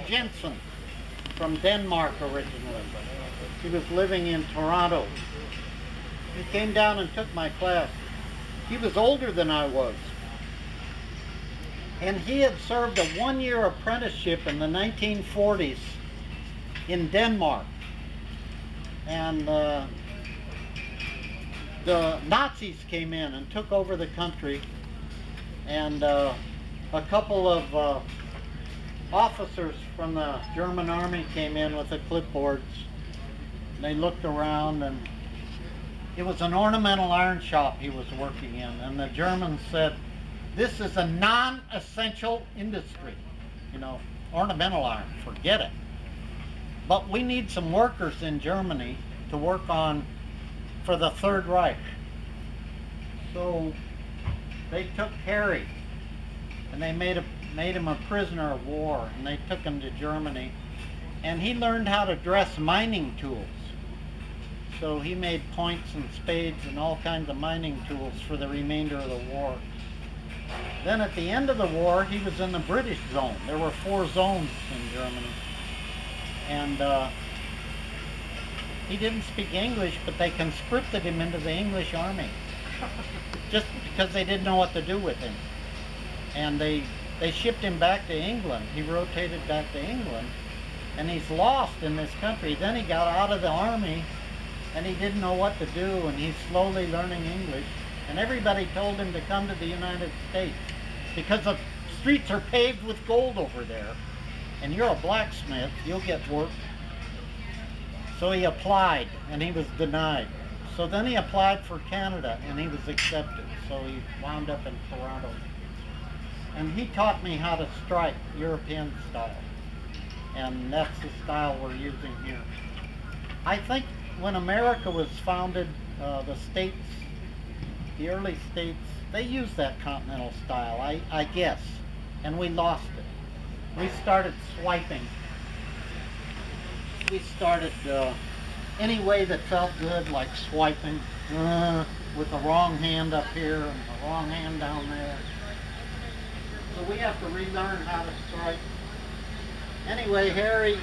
Jensen from Denmark originally. He was living in Toronto. He came down and took my class. He was older than I was. And he had served a one-year apprenticeship in the 1940s in Denmark. And the Nazis came in and took over the country, and a couple of officers from the German army came in with the clipboards. They looked around, and it was an ornamental iron shop he was working in, and the Germans said, "This is a non-essential industry. You know, ornamental iron, forget it. But we need some workers in Germany to work on for the Third Reich." So they took Harry and they made him a prisoner of war, and they took him to Germany, and he learned how to dress mining tools. So he made points and spades and all kinds of mining tools for the remainder of the war. Then at the end of the war, he was in the British zone. There were 4 zones in Germany. And he didn't speak English, but they conscripted him into the English army just because they didn't know what to do with him. And they shipped him back to England. He rotated back to England, and he's lost in this country. Then he got out of the army, and he didn't know what to do, and he's slowly learning English. And everybody told him to come to the United States because the streets are paved with gold over there, and you're a blacksmith, you'll get work. So he applied, and he was denied. So then he applied for Canada, and he was accepted. So he wound up in Toronto. And he taught me how to strike European style. And that's the style we're using here. I think when America was founded, the states, the early states, they used that continental style, I guess. And we lost it. We started swiping. We started any way that felt good, like swiping with the wrong hand up here and the wrong hand down there. So we have to relearn how to strike. Anyway, Harry,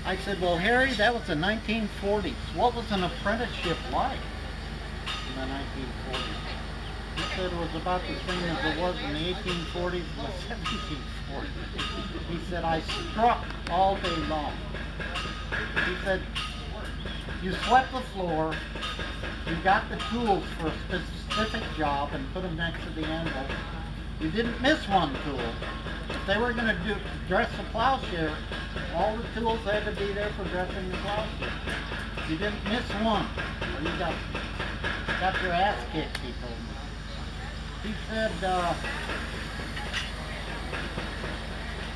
I said, "Well, Harry, that was the 1940s. What was an apprenticeship like in the 1940s?" He said it was about the same as it was in the 1840s and the 1740s. He said, "I struck all day long." He said, "You swept the floor, you got the tools for a specific job and put them next to the anvil. You didn't miss one tool. If they were going to dress a plowshare, all the tools had to be there for dressing the plowshare. You didn't miss one, or you got your ass kicked," he told me. He said,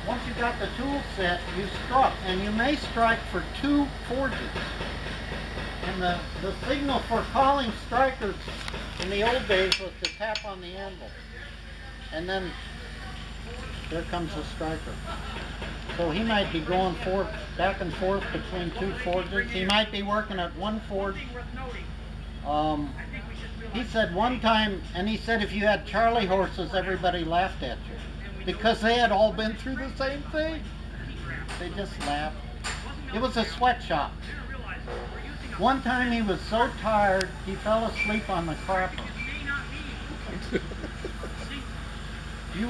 once you got the tool set, you struck, and you may strike for 2 forges. And the signal for calling strikers in the old days was to tap on the anvil. And then there comes the striker. So he might be going back and forth between 2 forges. He might be working at 1 forge. He said one time, and he said if you had Charlie horses, everybody laughed at you because they had all been through the same thing. They just laughed. It was a sweatshop. One time he was so tired, he fell asleep on the crapper. You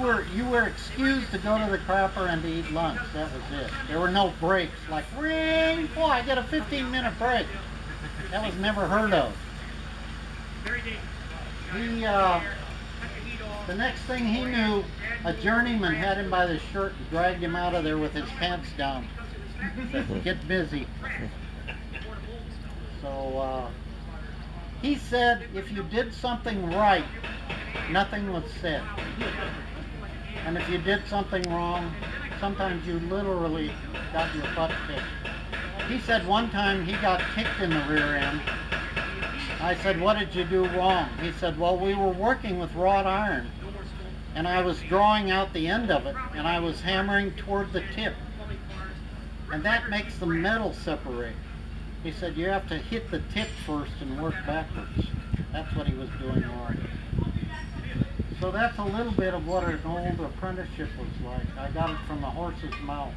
were excused to go to the crapper and to eat lunch. That was it. There were no breaks like, ring, boy, I get a 15-minute break. That was never heard of. The next thing he knew, a journeyman had him by the shirt and dragged him out of there with his pants down. Said, "Get busy." So he said if you did something right, nothing was said. And if you did something wrong, sometimes you literally got your butt kicked. He said one time he got kicked in the rear end. I said, "What did you do wrong?" He said, "Well, we were working with wrought iron, and I was drawing out the end of it, and I was hammering toward the tip. And that makes the metal separate." He said, "You have to hit the tip first and work backwards." That's what he was doing wrong. So that's a little bit of what an old apprenticeship was like. I got it from the horse's mouth.